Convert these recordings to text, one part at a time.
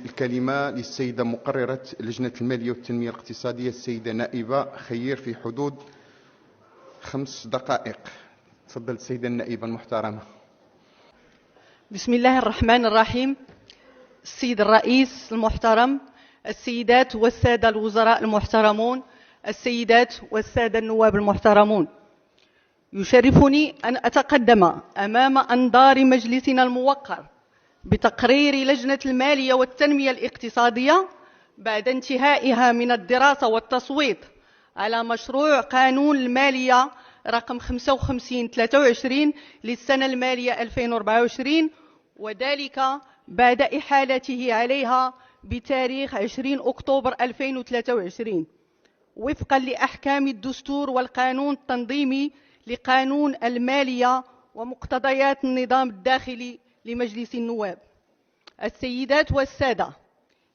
الكلمة للسيدة مقررة لجنة المالية والتنمية الاقتصادية السيدة نائبة خير في حدود 5 دقائق. تفضل السيدة النائبة المحترمة. بسم الله الرحمن الرحيم. السيد الرئيس المحترم، السيدات والسادة الوزراء المحترمون، السيدات والسادة النواب المحترمون، يشرفني أن أتقدم أمام أنظار مجلسنا الموقر بتقرير لجنة المالية والتنمية الاقتصادية بعد انتهائها من الدراسة والتصويت على مشروع قانون المالية رقم 55/23 للسنة المالية 2024، وذلك بعد إحالته عليها بتاريخ 20 أكتوبر 2023 وفقا لأحكام الدستور والقانون التنظيمي لقانون المالية ومقتضيات النظام الداخلي لمجلس النواب. السيدات والسادة،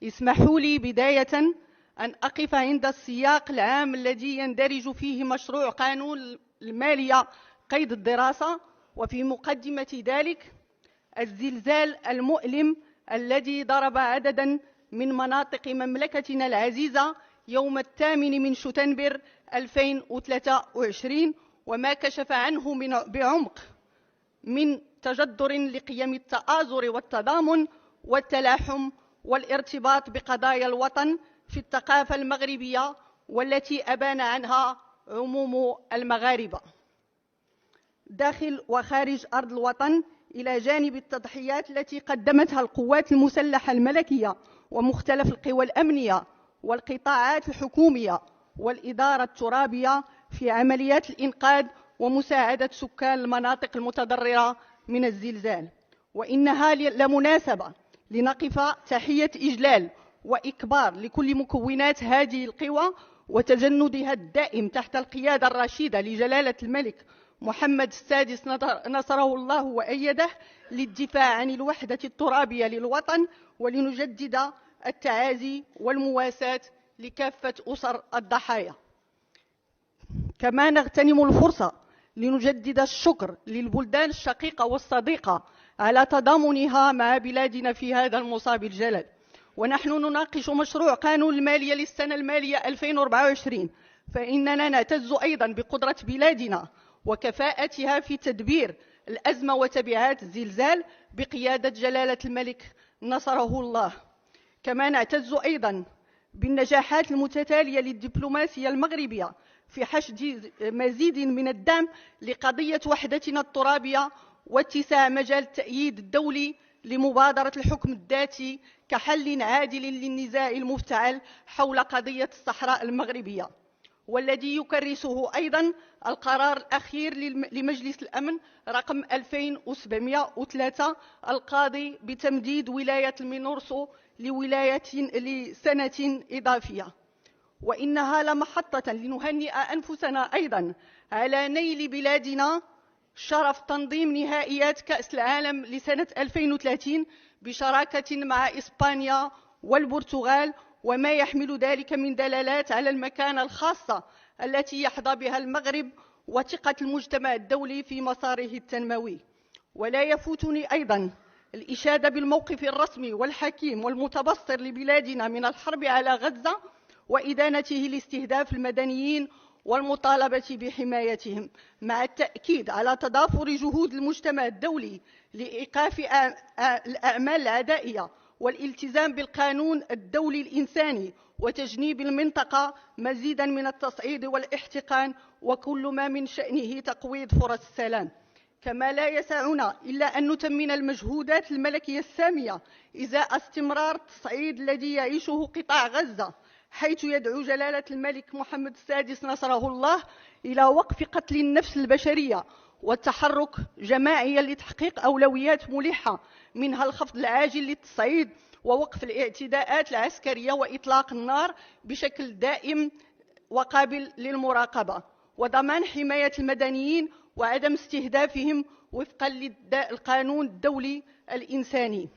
اسمحوا لي بداية أن أقف عند السياق العام الذي يندرج فيه مشروع قانون المالية قيد الدراسة، وفي مقدمة ذلك الزلزال المؤلم الذي ضرب عددا من مناطق مملكتنا العزيزة يوم 8 من شتنبر 2023، وما كشف عنه بعمق من تجذر لقيم التآزر والتضامن والتلاحم والارتباط بقضايا الوطن في الثقافة المغربية، والتي أبان عنها عموم المغاربة داخل وخارج أرض الوطن، إلى جانب التضحيات التي قدمتها القوات المسلحة الملكية ومختلف القوى الأمنية والقطاعات الحكومية والإدارة الترابية في عمليات الإنقاذ ومساعدة سكان المناطق المتضررة من الزلزال. وإنها لمناسبة لنقف تحية إجلال وإكبار لكل مكونات هذه القوى وتجندها الدائم تحت القيادة الرشيدة لجلالة الملك محمد السادس نصره الله وأيده للدفاع عن الوحدة الترابية للوطن، ولنجدد التعازي والمواساة لكافة أسر الضحايا. كما نغتنم الفرصة لنجدد الشكر للبلدان الشقيقة والصديقة على تضامنها مع بلادنا في هذا المصاب الجلل. ونحن نناقش مشروع قانون المالية للسنة المالية 2024، فإننا نعتز أيضا بقدرة بلادنا وكفاءتها في تدبير الأزمة وتبعات الزلزال بقيادة جلالة الملك نصره الله. كما نعتز أيضا بالنجاحات المتتالية للدبلوماسية المغربية في حشد مزيد من الدعم لقضية وحدتنا الترابية واتساع مجال التأييد الدولي لمبادرة الحكم الذاتي كحل عادل للنزاع المفتعل حول قضية الصحراء المغربية، والذي يكرسه أيضا القرار الأخير لمجلس الأمن رقم 2703 القاضي بتمديد ولاية المنورسو لسنة إضافية. وإنها لمحطة لنهنئ أنفسنا أيضا على نيل بلادنا شرف تنظيم نهائيات كأس العالم لسنة 2030 بشراكة مع إسبانيا والبرتغال، وما يحمل ذلك من دلالات على المكانة الخاصة التي يحظى بها المغرب وثقة المجتمع الدولي في مساره التنموي. ولا يفوتني أيضا الإشادة بالموقف الرسمي والحكيم والمتبصر لبلادنا من الحرب على غزة وإدانته لاستهداف المدنيين والمطالبة بحمايتهم، مع التأكيد على تضافر جهود المجتمع الدولي لإيقاف الأعمال العدائية والالتزام بالقانون الدولي الإنساني وتجنيب المنطقة مزيدا من التصعيد والاحتقان وكل ما من شأنه تقويض فرص السلام. كما لا يسعنا إلا أن نتمن المجهودات الملكية السامية إزاء استمرار التصعيد الذي يعيشه قطاع غزة، حيث يدعو جلالة الملك محمد السادس نصره الله إلى وقف قتل النفس البشرية والتحرك جماعيا لتحقيق أولويات ملحة، منها الخفض العاجل للتصعيد ووقف الاعتداءات العسكرية وإطلاق النار بشكل دائم وقابل للمراقبة، وضمان حماية المدنيين وعدم استهدافهم وفقا للقانون الدولي الإنساني،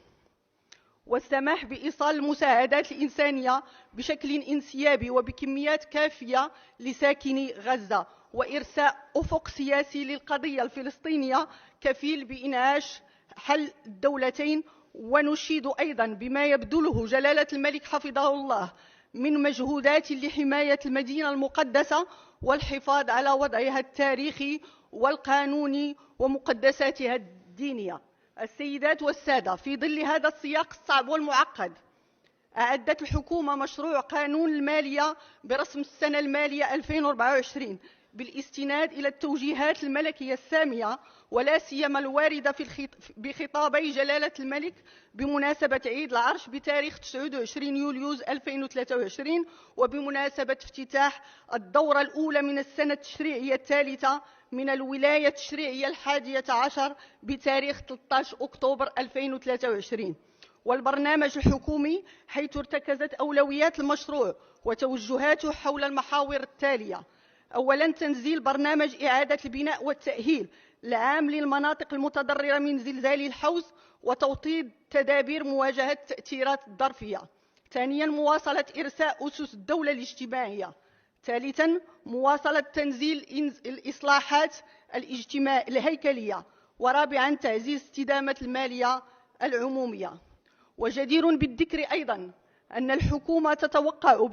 والسماح بإيصال المساعدات الإنسانية بشكل انسيابي وبكميات كافية لساكني غزة، وإرساء أفق سياسي للقضية الفلسطينية كفيل بإنعاش حل الدولتين. ونشيد أيضا بما يبذله جلالة الملك حفظه الله من مجهودات لحماية المدينة المقدسة والحفاظ على وضعها التاريخي والقانوني ومقدساتها الدينية. السيدات والسادة، في ظل هذا السياق الصعب والمعقد، أعدت الحكومة مشروع قانون المالية برسم السنة المالية 2024 بالاستناد إلى التوجيهات الملكية السامية، ولا سيما الواردة بخطابي جلالة الملك بمناسبة عيد العرش بتاريخ 29 يوليوز 2023 وبمناسبة افتتاح الدورة الأولى من السنة التشريعية الثالثة من الولاية التشريعية 11 بتاريخ 13 أكتوبر 2023. والبرنامج الحكومي حيث ارتكزت أولويات المشروع وتوجهاته حول المحاور التالية: أولاً، تنزيل برنامج إعادة البناء والتأهيل العام للمناطق المتضررة من زلزال الحوز وتوطيد تدابير مواجهة التأثيرات الظرفية. ثانياً، مواصلة إرساء أسس الدولة الاجتماعية. ثالثاً، مواصلة تنزيل الإصلاحات الهيكلية. ورابعاً، تعزيز استدامة المالية العمومية. وجدير بالذكر أيضاً أن الحكومة تتوقع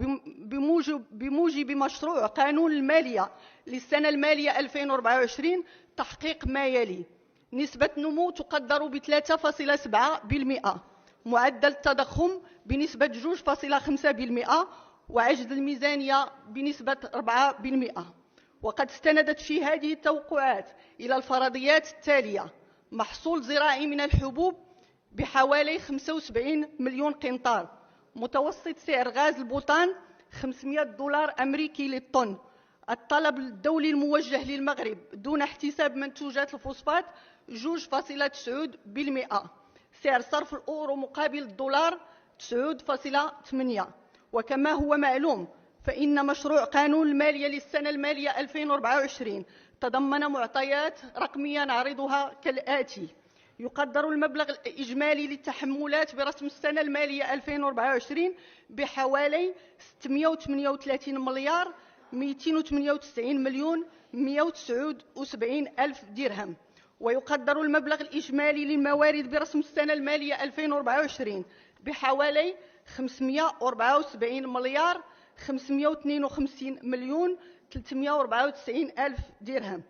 بموجب مشروع قانون المالية للسنة المالية 2024 تحقيق ما يلي: نسبة نمو تقدر ب 3.7%، معدل التضخم بنسبة 2.5%، وعجز الميزانية بنسبة 4%. وقد استندت في هذه التوقعات إلى الفرضيات التالية: محصول زراعي من الحبوب بحوالي 75 مليون قنطار، متوسط سعر غاز البوتان $500 أمريكي للطن، الطلب الدولي الموجه للمغرب دون احتساب منتوجات الفوسفات 2.9%، سعر صرف الأورو مقابل الدولار 9.8. وكما هو معلوم فإن مشروع قانون المالية للسنة المالية 2024 تضمن معطيات رقمية نعرضها كالآتي: يقدر المبلغ الإجمالي للتحملات برسم السنة المالية 2024 بحوالي 638 مليار 298 مليون 179 ألف درهم. ويقدر المبلغ الإجمالي للموارد برسم السنة المالية 2024 بحوالي 574 مليار 552 مليون 394 ألف درهم.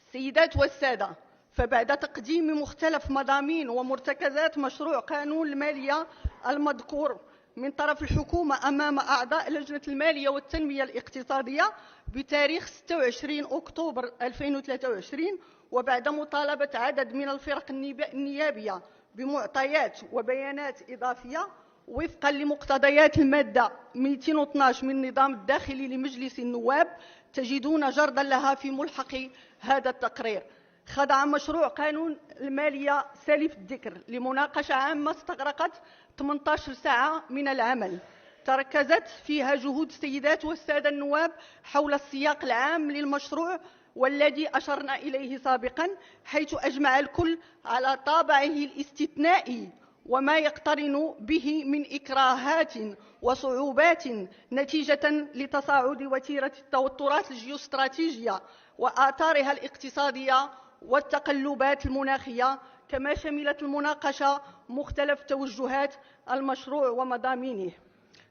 السيدات والسادة، فبعد تقديم مختلف مضامين ومرتكزات مشروع قانون المالية المذكور من طرف الحكومة أمام أعضاء لجنة المالية والتنمية الاقتصادية بتاريخ 26 أكتوبر 2023، وبعد مطالبة عدد من الفرق النيابية بمعطيات وبيانات إضافية وفقا لمقتضيات المادة 212 من النظام الداخلي لمجلس النواب، تجدون جردا لها في ملحق هذا التقرير. خضع مشروع قانون المالية سالف الذكر لمناقشة عامة استغرقت 18 ساعة من العمل، تركزت فيها جهود السيدات والسادة النواب حول السياق العام للمشروع والذي أشرنا إليه سابقا، حيث أجمع الكل على طابعه الاستثنائي وما يقترن به من إكراهات وصعوبات نتيجة لتصاعد وتيرة التوترات الجيوستراتيجية وآثارها الاقتصادية والتقلبات المناخية، كما شملت المناقشة مختلف توجهات المشروع ومضامينه.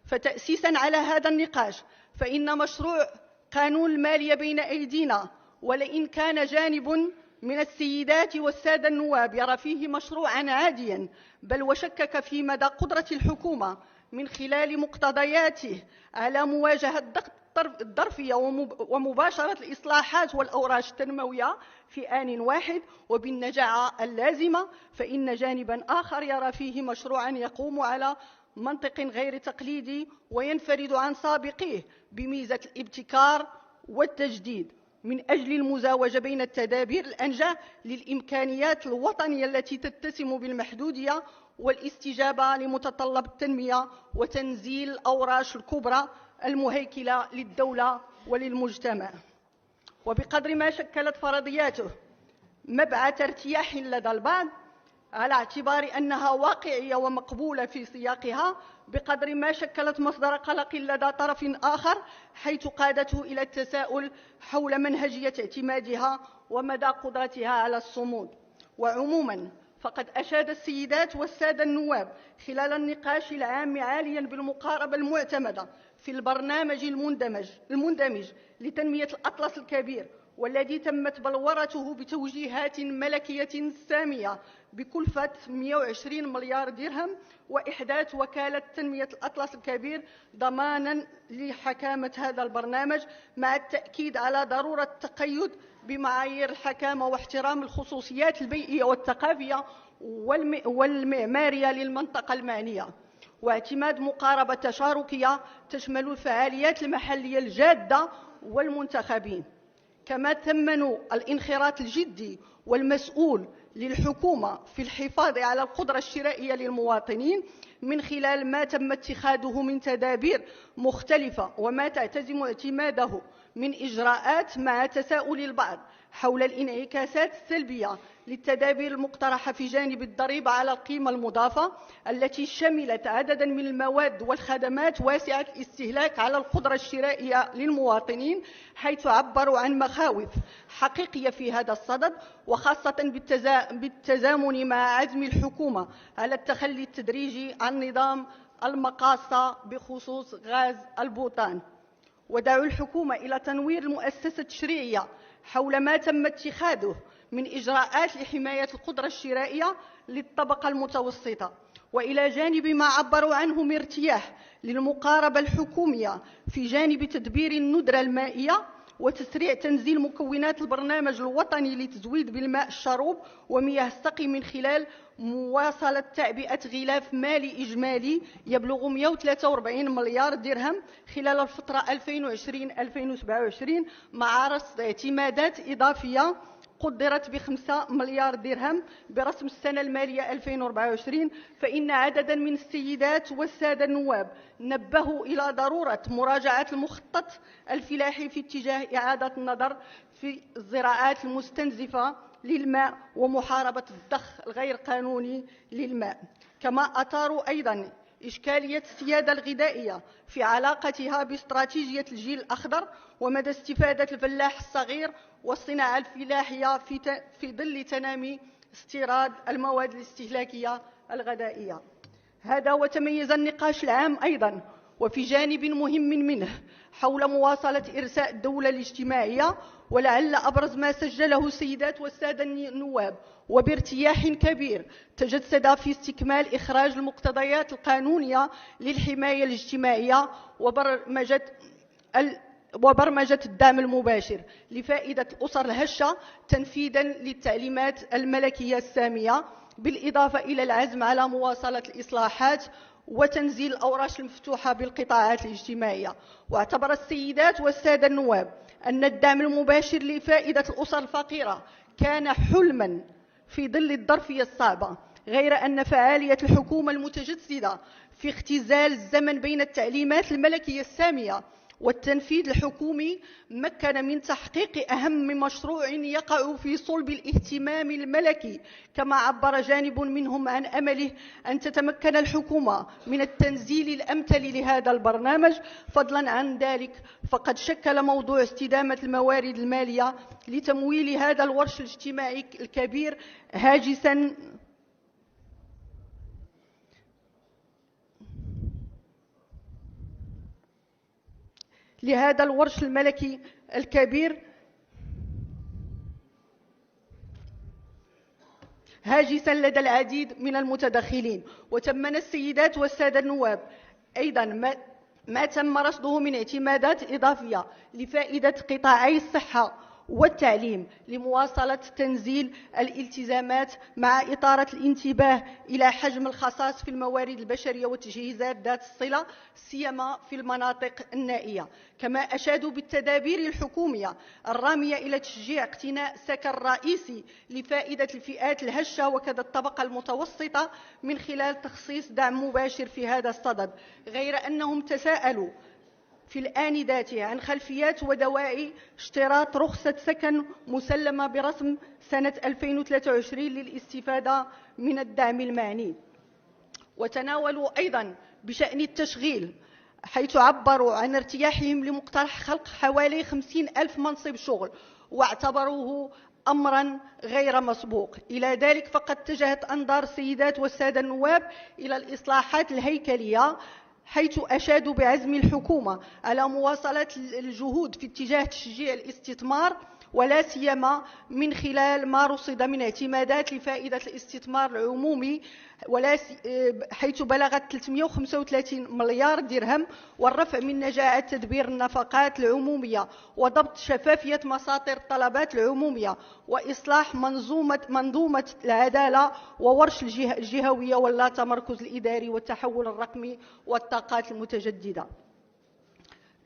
فتأسيسا على هذا النقاش، فإن مشروع قانون المالية بين أيدينا، ولئن كان جانب من السيدات والسادة النواب يرى فيه مشروعا عاديا، بل وشكك في مدى قدرة الحكومة من خلال مقتضياته على مواجهة الضغط الظرفية ومباشرة الإصلاحات والأوراش التنموية في آن واحد وبالنجاعة اللازمة، فإن جانبا آخر يرى فيه مشروعا يقوم على منطق غير تقليدي وينفرد عن سابقيه بميزة الابتكار والتجديد من أجل المزاوجة بين التدابير الأنجع للإمكانيات الوطنية التي تتسم بالمحدودية والاستجابة لمتطلب التنمية وتنزيل الأوراش الكبرى المهيكلة للدولة وللمجتمع. وبقدر ما شكلت فرضياته مبعث ارتياح لدى البعض، على اعتبار أنها واقعية ومقبولة في سياقها، بقدر ما شكلت مصدر قلق لدى طرف آخر، حيث قادته إلى التساؤل حول منهجية اعتمادها ومدى قدرتها على الصمود. وعموما فقد أشاد السيدات والسادة النواب خلال النقاش العام عاليا بالمقاربة المعتمدة في البرنامج المندمج لتنمية الأطلس الكبير، والذي تمت بلورته بتوجيهات ملكية سامية بكلفة 120 مليار درهم، وإحداث وكالة تنمية الأطلس الكبير ضمانا لحكامة هذا البرنامج، مع التأكيد على ضرورة التقيد بمعايير الحكامة واحترام الخصوصيات البيئية والثقافية والمعمارية للمنطقة المعنية، واعتماد مقاربة تشاركية تشمل الفعاليات المحلية الجادة والمنتخبين. كما ثمنوا الانخراط الجدي والمسؤول للحكومة في الحفاظ على القدرة الشرائية للمواطنين من خلال ما تم اتخاذه من تدابير مختلفة وما تعتزم اعتماده من إجراءات، مع تساؤل البعض حول الانعكاسات السلبية للتدابير المقترحة في جانب الضريبة على القيمة المضافة، التي شملت عددا من المواد والخدمات واسعة الاستهلاك على القدرة الشرائية للمواطنين، حيث عبروا عن مخاوف حقيقية في هذا الصدد، وخاصة بالتزامن مع عزم الحكومة على التخلي التدريجي عن نظام المقاصة بخصوص غاز البوتان. ودعوا الحكومة إلى تنوير المؤسسة التشريعية حول ما تم اتخاذه من إجراءات لحماية القدرة الشرائية للطبقة المتوسطة، وإلى جانب ما عبروا عنه من ارتياح للمقاربة الحكومية في جانب تدبير الندرة المائية وتسريع تنزيل مكونات البرنامج الوطني لتزويد بالماء الشروب ومياه السقي من خلال مواصلة تعبئة غلاف مالي إجمالي يبلغ 143 مليار درهم خلال الفترة 2020-2027، مع رصد اعتمادات إضافية قدرت ب5 مليار درهم برسم السنة المالية 2024. فإن عددا من السيدات والسادة النواب نبهوا إلى ضرورة مراجعة المخطط الفلاحي في اتجاه إعادة النظر في الزراعات المستنزفة للماء ومحاربة الضخ الغير قانوني للماء. كما أثاروا أيضا إشكالية السيادة الغذائية في علاقتها باستراتيجية الجيل الأخضر ومدى استفادة الفلاح الصغير والصناعة الفلاحية في ظل تنامي استيراد المواد الاستهلاكية الغذائية. هذا وتميز النقاش العام أيضا وفي جانب مهم منه حول مواصلة إرساء الدولة الاجتماعية، ولعل أبرز ما سجله السيدات والسادة النواب وبارتياح كبير تجسد في استكمال إخراج المقتضيات القانونية للحماية الاجتماعية وبرمجة الدعم المباشر لفائدة الأسر الهشة تنفيذا للتعليمات الملكية السامية، بالإضافة إلى العزم على مواصلة الإصلاحات وتنزيل الأوراش المفتوحة بالقطاعات الاجتماعية. واعتبر السيدات والسادة النواب أن الدعم المباشر لفائدة الأسر الفقيرة كان حلما في ظل الظرفية الصعبة، غير أن فعالية الحكومة المتجسدة في اختزال الزمن بين التعليمات الملكية السامية والتنفيذ الحكومي مكن من تحقيق أهم مشروع يقع في صلب الاهتمام الملكي. كما عبر جانب منهم عن أمله أن تتمكن الحكومة من التنزيل الأمثل لهذا البرنامج. فضلا عن ذلك فقد شكل موضوع استدامة الموارد المالية لتمويل هذا الورش الاجتماعي الكبير هاجسا لهذا الورش الملكي الكبير هاجسا لدى العديد من المتدخلين. وتمنى السيدات والسادة النواب أيضا ما تم رصده من اعتمادات إضافية لفائدة قطاعي الصحة والتعليم لمواصلة تنزيل الالتزامات، مع إثارة الانتباه إلى حجم الخصاص في الموارد البشرية والتجهيزات ذات الصلة سيما في المناطق النائية. كما أشادوا بالتدابير الحكومية الرامية إلى تشجيع اقتناء سكن رئيسي لفائدة الفئات الهشة وكذا الطبقة المتوسطة من خلال تخصيص دعم مباشر في هذا الصدد، غير أنهم تساءلوا في الآن ذاته عن خلفيات ودواعي اشتراط رخصة سكن مسلمة برسم سنة 2023 للاستفادة من الدعم المعني. وتناولوا أيضا بشأن التشغيل، حيث عبروا عن ارتياحهم لمقترح خلق حوالي 50,000 منصب شغل، واعتبروه أمرا غير مسبوق. إلى ذلك فقد اتجهت أنظار السيدات والسادة النواب إلى الإصلاحات الهيكلية، حيث أشادوا بعزم الحكومة على مواصلة الجهود في اتجاه تشجيع الاستثمار، ولا سيما من خلال ما رصد من اعتمادات لفائدة الاستثمار العمومي، حيث بلغت 335 مليار درهم، والرفع من نجاعة تدبير النفقات العمومية، وضبط شفافية مصادر الطلبات العمومية، وإصلاح منظومة العدالة وورش الجهوية واللا تمركز الإداري والتحول الرقمي والطاقات المتجددة.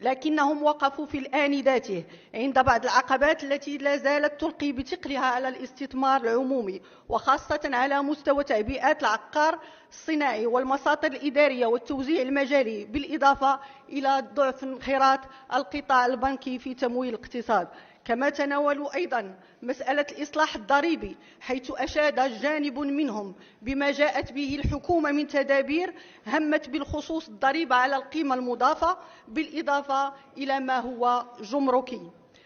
لكنهم وقفوا في الآن ذاته عند بعض العقبات التي لا زالت تلقي بثقلها على الاستثمار العمومي، وخاصة على مستوى تعبئات العقار الصناعي والمساطر الإدارية والتوزيع المجالي، بالإضافة إلى ضعف انخراط القطاع البنكي في تمويل الاقتصاد. كما تناولوا أيضا مسألة الإصلاح الضريبي، حيث أشاد جانب منهم بما جاءت به الحكومة من تدابير همت بالخصوص الضريبة على القيمة المضافة، بالإضافة إلى ما هو جمركي،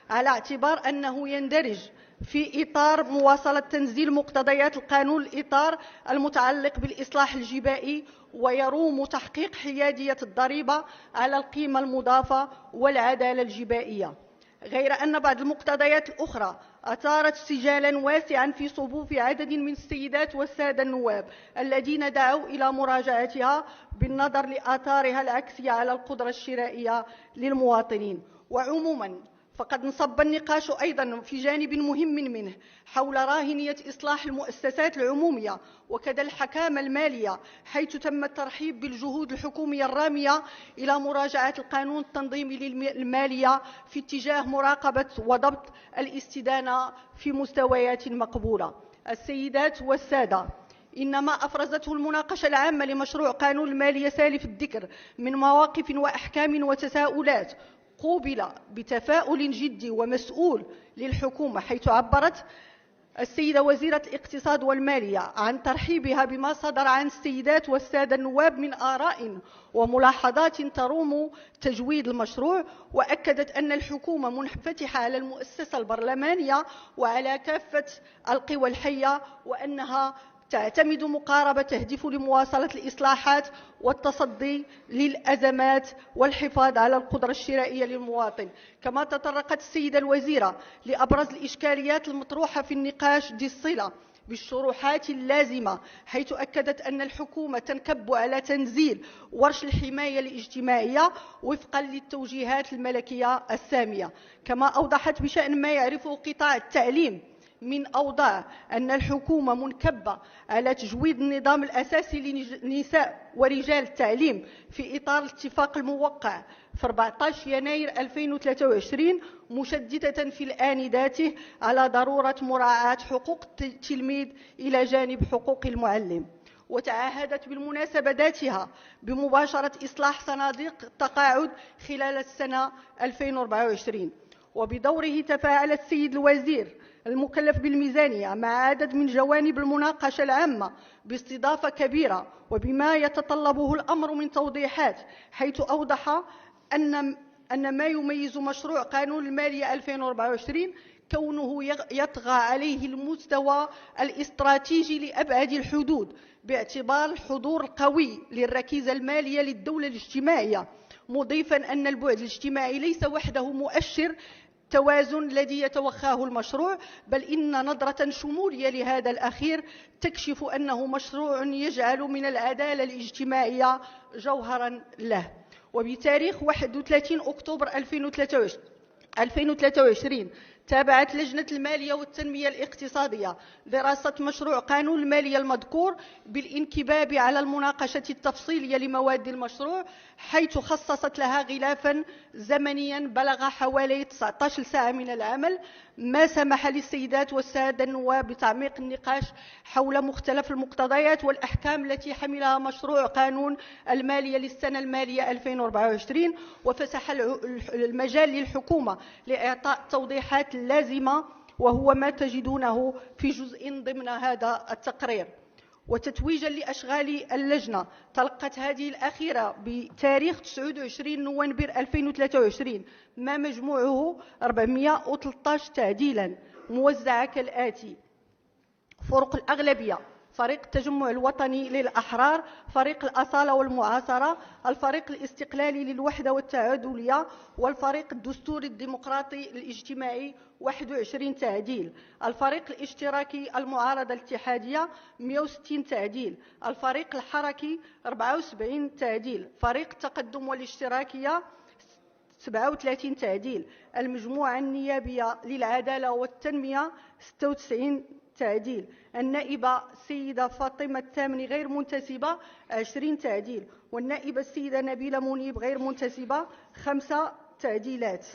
على اعتبار أنه يندرج في إطار مواصلة تنزيل مقتضيات القانون الإطار المتعلق بالإصلاح الجبائي، ويروم تحقيق حيادية الضريبة على القيمة المضافة والعدالة الجبائية. غير أن بعض المقتضيات الأخرى أثارت سجالا واسعا في صفوف عدد من السيدات والسادة النواب الذين دعوا إلى مراجعتها بالنظر لآثارها العكسية على القدرة الشرائية للمواطنين. وعموما فقد انصب النقاش أيضا في جانب مهم منه حول راهنية إصلاح المؤسسات العمومية وكذا الحكامة المالية، حيث تم الترحيب بالجهود الحكومية الرامية إلى مراجعة القانون التنظيمي للمالية في اتجاه مراقبة وضبط الاستدانة في مستويات مقبولة. السيدات والسادة، إنما أفرزته المناقشة العامة لمشروع قانون المالية سالف الذكر من مواقف وأحكام وتساؤلات قوبل بتفاؤل جدي ومسؤول للحكومة، حيث عبرت السيدة وزيرة الاقتصاد والمالية عن ترحيبها بما صدر عن السيدات والسادة النواب من آراء وملاحظات تروم تجويد المشروع، وأكدت أن الحكومة منفتحة على المؤسسة البرلمانية وعلى كافة القوى الحية، وأنها تعتمد مقاربة تهدف لمواصلة الإصلاحات والتصدي للأزمات والحفاظ على القدرة الشرائية للمواطن. كما تطرقت السيدة الوزيرة لأبرز الإشكاليات المطروحة في النقاش ذي الصلة بالشروحات اللازمة، حيث أكدت أن الحكومة تنكب على تنزيل ورش الحماية الاجتماعية وفقا للتوجيهات الملكية السامية. كما أوضحت بشأن ما يعرفه قطاع التعليم من أوضاع أن الحكومة منكبة على تجويد النظام الأساسي لنساء ورجال التعليم في إطار الاتفاق الموقع في 14 يناير 2023، مشددة في الآن ذاته على ضرورة مراعاة حقوق التلميذ إلى جانب حقوق المعلم. وتعهدت بالمناسبة ذاتها بمباشرة إصلاح صناديق التقاعد خلال السنة 2024. وبدوره تفاعل السيد الوزير المكلف بالميزانية مع عدد من جوانب المناقشة العامة باستضافة كبيرة وبما يتطلبه الأمر من توضيحات، حيث أوضح أن ما يميز مشروع قانون المالية 2024 كونه يطغى عليه المستوى الاستراتيجي لأبعد الحدود، باعتبار الحضور القوي للركيزة المالية للدولة الاجتماعية، مضيفا أن البعد الاجتماعي ليس وحده مؤشر توازن الذي يتوخاه المشروع، بل إن نظرة شمولية لهذا الأخير تكشف أنه مشروع يجعل من العدالة الاجتماعية جوهرا له. وبتاريخ 31 أكتوبر 2023 تابعت لجنة المالية والتنمية الاقتصادية دراسة مشروع قانون المالية المذكور بالانكباب على المناقشة التفصيلية لمواد المشروع، حيث خصصت لها غلافا زمنيا بلغ حوالي 19 ساعة من العمل ما سمح للسيدات والسادة النواب بتعميق النقاش حول مختلف المقتضيات والأحكام التي حملها مشروع قانون المالية للسنة المالية 2024، وفسح المجال للحكومة لإعطاء التوضيحات اللازمة، وهو ما تجدونه في جزء ضمن هذا التقرير. وتتويجا لأشغال اللجنة، تلقت هذه الأخيرة بتاريخ 29 نوفمبر 2023 ما مجموعه 413 تعديلا موزعة كالآتي: فرق الأغلبية: فريق التجمع الوطني للأحرار، فريق الأصالة والمعاصرة، الفريق الاستقلالي للوحدة والتعادلية، والفريق الدستوري الديمقراطي الاجتماعي 21 تعديل، الفريق الاشتراكي المعارضة الاتحادية 160 تعديل، الفريق الحركي 74 تعديل، فريق التقدم والاشتراكية 37 تعديل، المجموعة النيابية للعدالة والتنمية 96 تعديل، النائبة السيدة فاطمة الثامني غير منتسبة 20 تعديل، والنائبة السيدة نبيلة منيب غير منتسبة 5 تعديلات.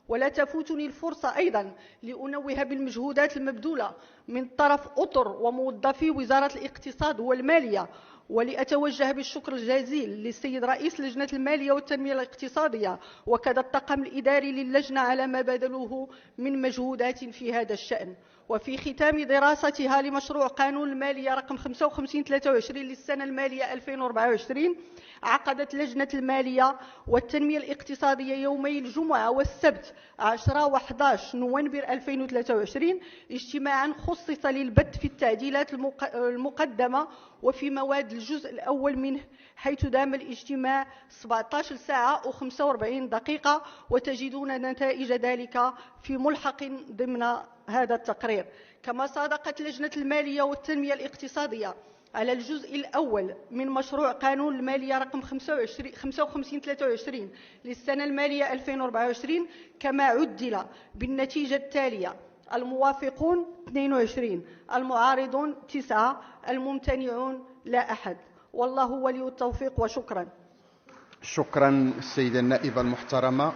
ولا تفوتني الفرصة أيضا لأنوه بالمجهودات المبذولة من طرف أطر وموظفي وزارة الاقتصاد والمالية، ولأتوجه بالشكر الجزيل للسيد رئيس لجنة المالية والتنمية الاقتصادية وكذا الطاقم الإداري للجنة على ما بذلوه من مجهودات في هذا الشأن. وفي ختام دراستها لمشروع قانون المالية رقم 55/23 للسنة المالية 2024، عقدت لجنة المالية والتنمية الاقتصادية يومي الجمعة والسبت 10 و11 نوفمبر 2023 اجتماعا خصص للبت في التعديلات المقدمة وفي مواد الجزء الأول منه، حيث دام الاجتماع 17 ساعة و45 دقيقة، وتجدون نتائج ذلك في ملحق ضمن هذا التقرير. كما صادقت لجنة المالية والتنمية الاقتصادية على الجزء الأول من مشروع قانون المالية رقم 55/23 للسنة المالية 2024 كما عدل بالنتيجة التالية: الموافقون 22، المعارضون 9، الممتنعون لا أحد. والله ولي التوفيق، وشكرا. شكرا السيدة النائبة المحترمة.